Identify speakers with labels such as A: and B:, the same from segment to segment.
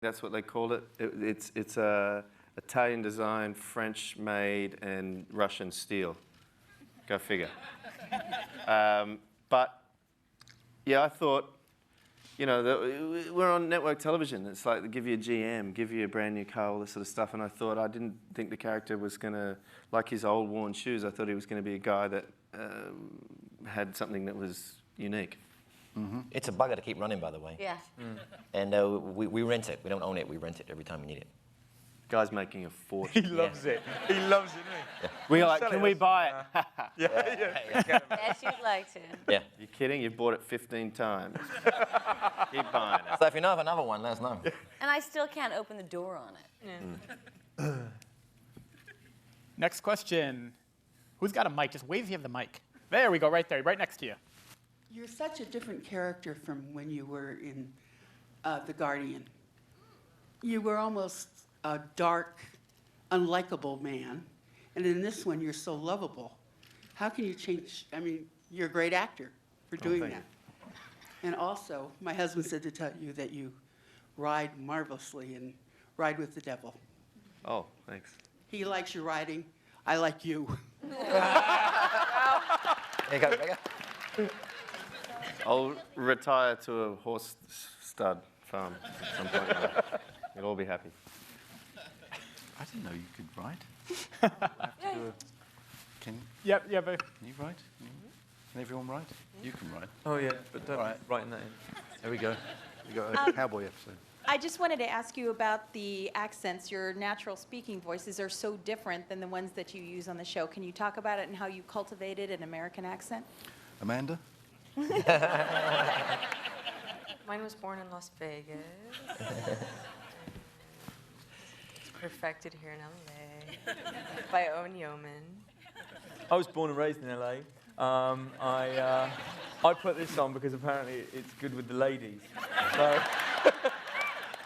A: That's what they called it. It's Italian design, French made, and Russian steel. Go figure. But yeah, I thought, you know, we're on network television. It's like they give you a GM, give you a brand new car, all this sort of stuff. And I thought, I didn't think the character was going to, like his old worn shoes, I thought he was going to be a guy that had something that was unique.
B: Mm-hmm. It's a bugger to keep running, by the way.
C: Yeah.
B: And we rent it. We don't own it. We rent it every time we need it.
A: Guy's making a fortune.
D: He loves it. He loves it, doesn't he?
A: Yeah. We're like, can we buy it?
C: Yes, you'd like to.
B: Yeah.
A: You kidding? You bought it 15 times. Keep buying it.
B: So if you know of another one, let us know.
C: And I still can't open the door on it. Yeah.
E: Next question. Who's got a mic? Just wave if you have the mic. There we go, right there, right next to you.
F: You're such a different character from when you were in The Guardian. You were almost a dark, unlikable man, and in this one, you're so lovable. How can you change? I mean, you're a great actor for doing that. And also, my husband said to tell you that you ride marvelously and ride with the devil.
A: Oh, thanks.
F: He likes your riding. I like you.
B: There you go, Rebecca.
A: I'll retire to a horse stud farm at some point. You'll all be happy.
G: I didn't know you could ride. Can
E: Yep, yeah, but
G: you ride? Can everyone ride? You can ride.
D: Oh, yeah, but don't write that in.
G: There we go. We got a cowboy episode.
H: I just wanted to ask you about the accents. Your natural speaking voices are so different than the ones that you use on the show. Can you talk about it and how you cultivated an American accent?
G: Amanda?
I: Mine was born in Las Vegas. Perfected here in LA by Owen Yeoman.
D: I was born and raised in LA. I put this on because apparently it's good with the ladies. So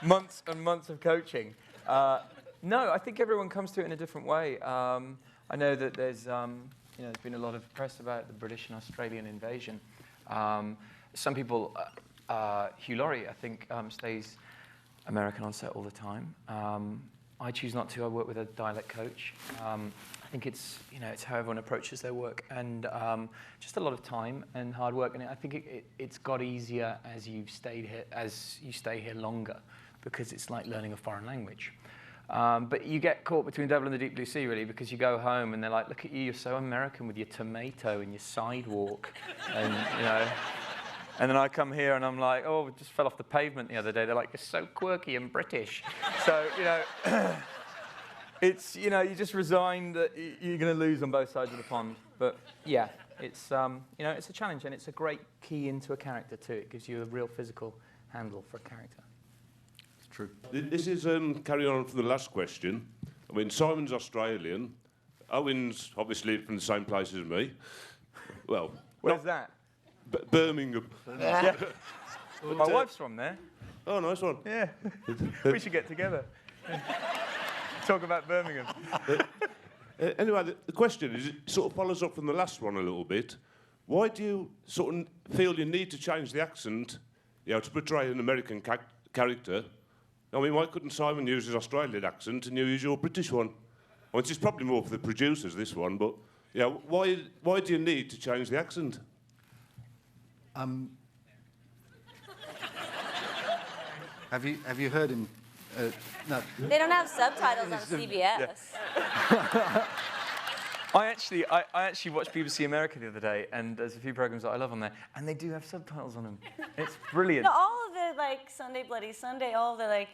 D: months and months of coaching. No, I think everyone comes to it in a different way. I know that there's been a lot of press about the British and Australian invasion. Some people, Hugh Laurie, I think, stays American on set all the time. I choose not to. I work with a dialect coach. I think it's how everyone approaches their work, and just a lot of time and hard work. And I think it's got easier as you stay here longer, because it's like learning a foreign language. But you get caught between the devil and the deep blue sea, really, because you go home and they're like, "Look at you, you're so American with your tomato and your sidewalk," and And then I come here and I'm like, "Oh, we just fell off the pavement the other day." They're like, "You're so quirky and British." So, it's, you just resign that you're going to lose on both sides of the pond. But yeah, it's, it's a challenge, and it's a great key into a character too. It gives you a real physical handle for a character.
G: It's true.
J: This is carrying on from the last question. I mean, Simon's Australian. Owen's obviously from the same place as me. Well,
D: where's that?
J: Birmingham.
D: Yeah. My wife's from there.
J: Oh, nice one.
D: Yeah. We should get together. Talk about Birmingham.
J: Anyway, the question is, it sort of follows up from the last one a little bit. Why do you sort of feel you need to change the accent, to portray an American character? I mean, why couldn't Simon use his Australian accent and you use your British one? Well, it's probably more for the producers, this one, but why do you need to change the accent?
G: Have you heard him? No.
C: They don't have subtitles on CBS.
D: Yeah. I actually watched BBC America the other day, and there's a few programs that I love on there, and they do have subtitles on them. It's brilliant.
C: No, all of the Sunday Bloody Sunday, all of the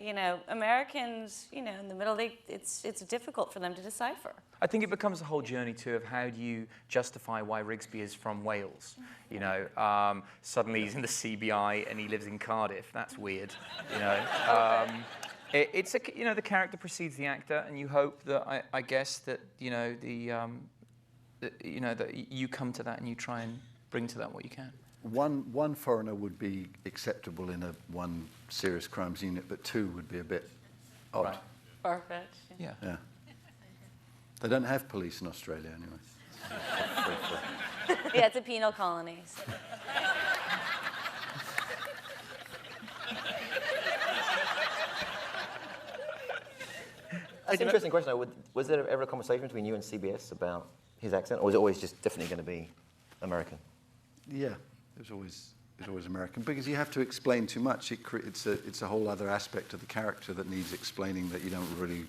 C: Americans, in the middle, it's difficult for them to decipher.
D: I think it becomes a whole journey too of how do you justify why Rigsby is from Wales. Suddenly he's in the CBI and he lives in Cardiff. That's weird. It's the character precedes the actor, and you hope that I guess that that you come to that and you try and bring to that what you can.
G: One foreigner would be acceptable in one serious crimes unit, but two would be a bit odd.
D: Right.
C: Perfect.
D: Yeah.
G: Yeah. They don't have police in Australia anyway.
C: Yeah, it's a penal colony. So.
B: That's an interesting question. Though. Was there ever a conversation between you and CBS about his accent, or was it always just definitely going to be American?
G: Yeah, it was always American because you have to explain too much. It's a whole other aspect of the character that needs explaining that you don't really.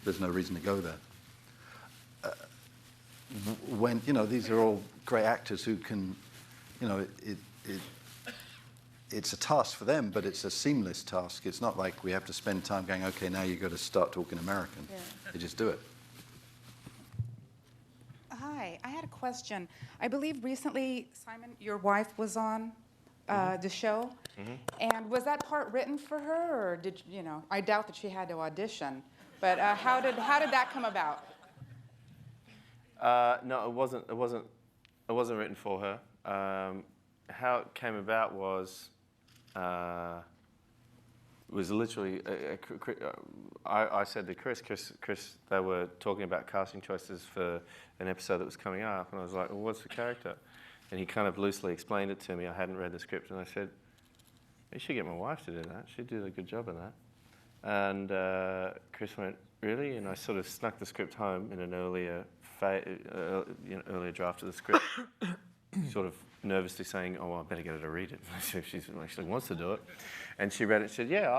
G: There's no reason to go there. When these are all great actors who can, it's a task for them, but it's a seamless task. It's not like we have to spend time going, okay, now you've got to start talking American.
C: Yeah.
G: They just do it.
K: Hi, I had a question. I believe recently, Simon, your wife was on the show. And was that part written for her, or did I doubt that she had to audition, but how did that come about?
A: No, it wasn't written for her. How it came about was literally. I said to Chris, they were talking about casting choices for an episode that was coming up, and I was like, "Well, what's the character?" And he kind of loosely explained it to me. I hadn't read the script, and I said, "You should get my wife to do that. She'd do a good job of that." And Chris went, "Really?" And I sort of snuck the script home in an earlier draft of the script, sort of nervously saying, "Oh, well, I better get her to read it." If she actually wants to do it. And she read it and said, "Yeah,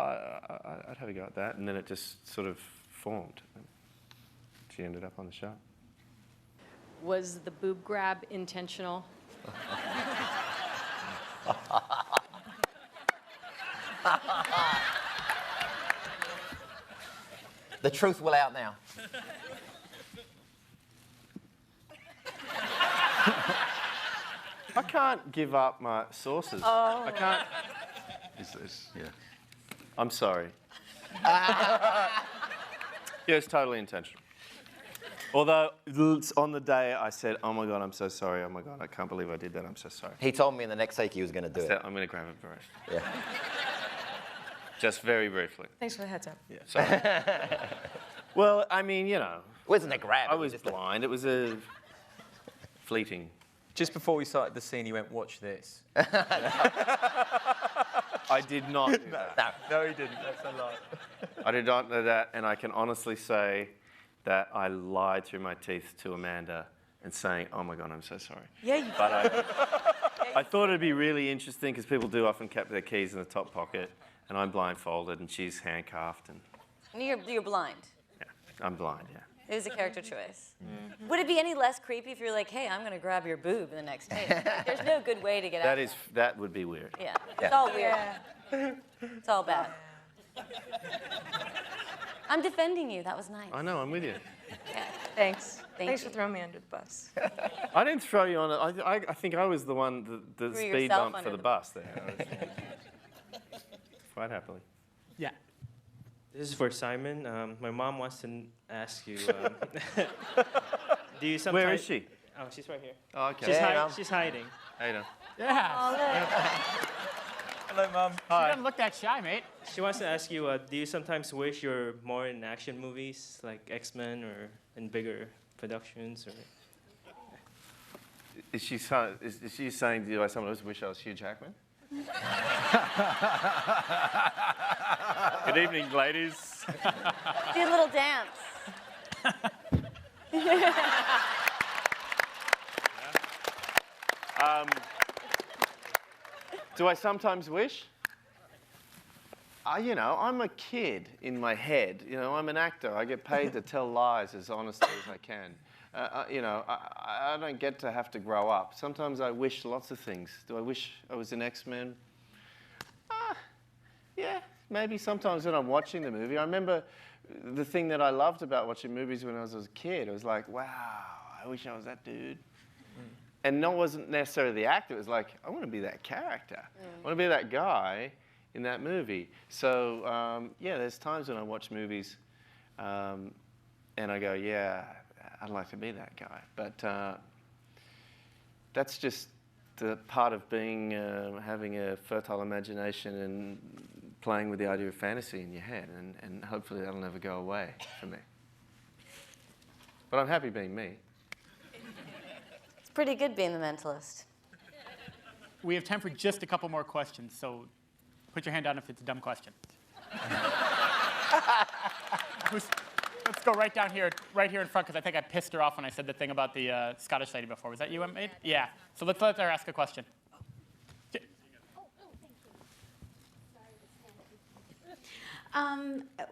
A: I'd have a go at that." And then it just sort of formed. And she ended up on the show.
L: Was the boob grab intentional?
B: The truth will out now.
A: I can't give up my sources.
L: Oh.
A: I can't.
G: Yeah.
A: I'm sorry. Yeah, it's totally intentional. Although on the day I said, "Oh my God, I'm so sorry. Oh my God, I can't believe I did that. I'm so sorry."
B: He told me in the next take he was going to do
A: I
B: it.
A: said, "I'm going to grab it first."
B: Yeah.
A: Just very briefly.
I: Thanks for the heads up.
A: Yeah. Sorry. Well, I mean,
B: Wasn't a grab.
A: I was blind. It was a fleeting.
D: Just before we started the scene, he went, "Watch this."
A: I did not do that.
D: No, he didn't. That's a lie.
A: I did not do that, and I can honestly say that I lied through my teeth to Amanda and saying, "Oh my God, I'm so sorry."
I: Yeah, you
A: But I thought it'd be really interesting because people do often keep their keys in the top pocket, and I'm blindfolded, and she's handcuffed, and
C: You're blind.
A: yeah, I'm blind. Yeah.
C: It is a character choice. Mm-hmm. Would it be any less creepy if you're like, "Hey, I'm going to grab your boob in the next take"? Like, there's no good way to get out.
A: That would be weird.
C: Yeah, it's all weird. It's all bad. I'm defending you. That was nice.
A: I know. I'm with you.
C: Yeah.
I: Thanks.
C: Thanks
I: for throwing me under the bus.
A: I didn't throw you on it. I think I was the one that
C: Threw
A: speed
C: yourself
A: bump
C: under
A: for the
C: the
A: bus there. Quite happily.
E: Yeah.
M: This is for Simon. My mom wants to ask you. Do you sometimes?
A: Where is she?
M: Oh, she's right here.
A: Oh, okay.
M: She's hiding.
A: How you doing?
E: Yeah.
D: Hello, Mum.
E: She doesn't look that shy, mate.
M: She wants to ask you, do you sometimes wish you're more in action movies like X-Men or in bigger productions? Or
A: Is she saying, do I sometimes wish I was Hugh Jackman? Good evening, ladies.
C: Do a little dance.
A: Do I sometimes wish? I'm a kid in my head. I'm an actor. I get paid to tell lies as honestly as I can. I don't get to have to grow up. Sometimes I wish lots of things. Do I wish I was an X-Men? Yeah, maybe sometimes when I'm watching the movie. I remember the thing that I loved about watching movies when I was a kid. I was like, wow, I wish I was that dude. And it wasn't necessarily the actor. It was like, I want to be that character. I want to be that guy in that movie. So, there's times when I watch movies and I go, yeah, I'd like to be that guy. But that's just the part of being, having a fertile imagination and playing with the idea of fantasy in your head. And hopefully that'll never go away for me. But I'm happy being me.
C: It's pretty good being the mentalist.
E: We have time for just a couple more questions, so put your hand down if it's a dumb question. let's go right down here, right here in front, because I think I pissed her off when I said the thing about the Scottish lady before. Was that you, Maid? Yeah. So let's let her ask a question.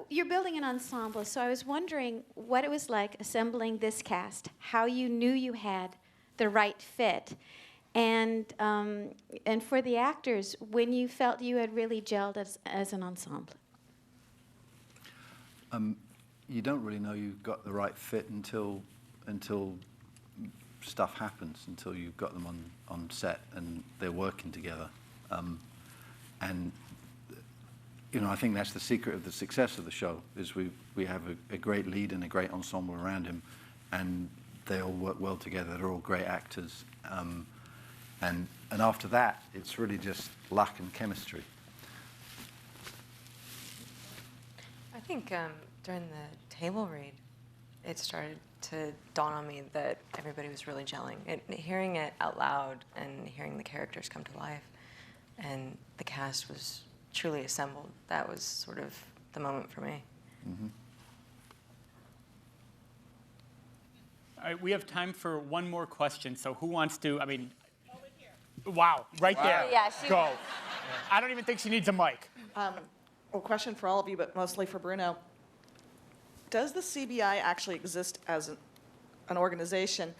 N: You're building an ensemble, so I was wondering what it was like assembling this cast, how you knew you had the right fit, and for the actors, when you felt you had really gelled as an ensemble.
G: You don't really know you've got the right fit until stuff happens, until you've got them on set and they're working together. And you know, I think that's the secret of the success of the show, is we have a great lead and a great ensemble around him, and they all work well together. They're all great actors. And after that, it's really just luck and chemistry.
I: I think during the table read, it started to dawn on me that everybody was really gelling. Hearing it out loud and hearing the characters come to life, and the cast was truly assembled. That was sort of the moment for me.
E: Mm-hmm. All right, we have time for one more question. So who wants to? I mean, wow, right there.
C: Yeah,
E: go. I don't even think she needs a mic.
O: A question for all of you, but mostly for Bruno. Does the CBI actually exist as an organization?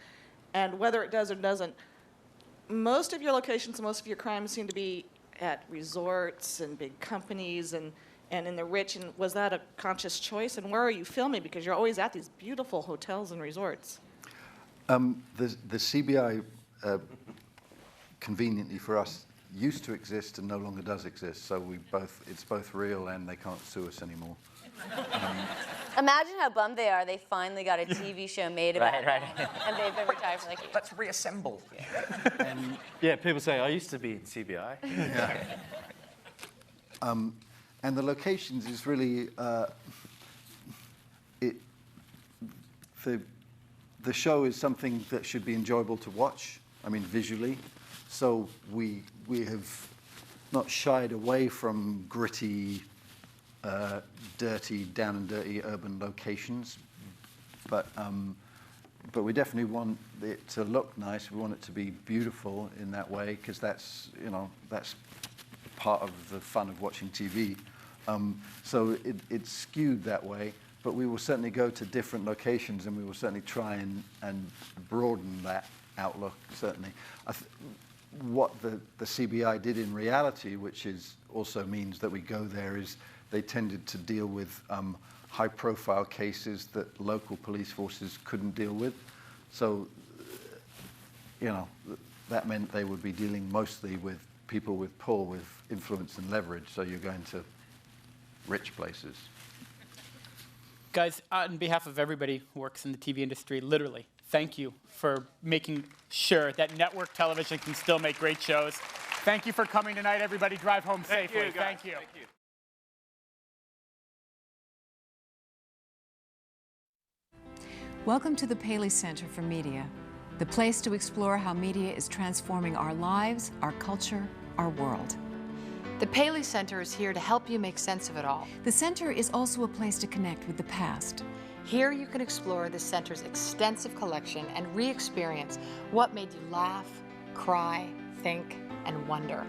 O: And whether it does or doesn't, most of your locations and most of your crimes seem to be at resorts and big companies and in the rich. And was that a conscious choice? And where are you filming? Because you're always at these beautiful hotels and resorts.
G: The CBI, conveniently for us, used to exist and no longer does exist. So it's both real and they can't sue us anymore.
C: Imagine how bummed they are. They finally got a TV show made about it.
B: Right.
C: And they've been retired for like...
D: Let's reassemble.
A: Yeah, people say, I used to be in CBI.
G: Yeah. And the locations is really, the show is something that should be enjoyable to watch, I mean, visually. So we have not shied away from gritty, dirty, down and dirty urban locations, but we definitely want it to look nice. We want it to be beautiful in that way, because that's part of the fun of watching TV. So it's skewed that way, but we will certainly go to different locations, and we will certainly try and broaden that outlook, certainly. What the CBI did in reality, which also means that we go there, is they tended to deal with high-profile cases that local police forces couldn't deal with. So, that meant they would be dealing mostly with people with pull, with influence and leverage. So you're going to rich places.
E: Guys, on behalf of everybody who works in the TV industry, literally, thank you for making sure that network television can still make great shows. Thank you for coming tonight, everybody. Drive home safely. Thank you.
P: Welcome to the Paley Center for Media, the place to explore how media is transforming our lives, our culture, our world.
Q: The Paley Center is here to help you make sense of it all.
P: The center is also a place to connect with the past.
Q: Here you can explore the center's extensive collection and re-experience what made you laugh, cry, think, and wonder.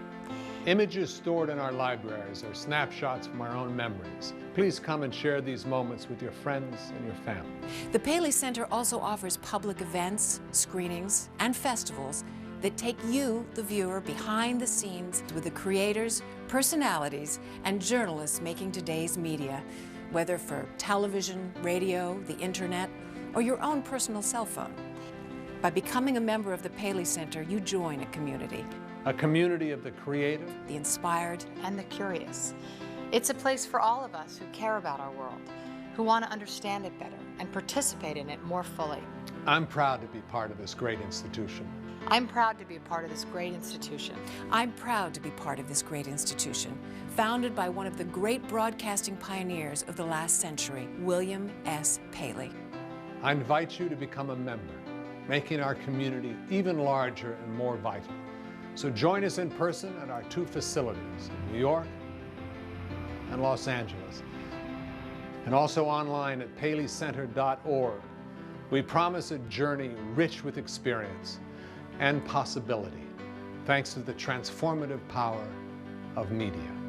R: Images stored in our libraries are snapshots from our own memories. Please come and share these moments with your friends and your family.
P: The Paley Center also offers public events, screenings, and festivals that take you, the viewer, behind the scenes with the creators, personalities, and journalists making today's media, whether for television, radio, the internet, or your own personal cell phone. By becoming a member of the Paley Center, you join a community.
R: A community of the creative,
P: the inspired,
Q: and the curious. It's a place for all of us who care about our world, who want to understand it better and participate in it more fully.
R: I'm proud to be part of this great institution.
Q: I'm proud to be a part of this great institution.
P: I'm proud to be part of this great institution, founded by one of the great broadcasting pioneers of the last century, William S. Paley.
R: I invite you to become a member, making our community even larger and more vital. So join us in person at our two facilities in New York and Los Angeles. and also online at paleycenter.org. We promise a journey rich with experience and possibility, thanks to the transformative power of media.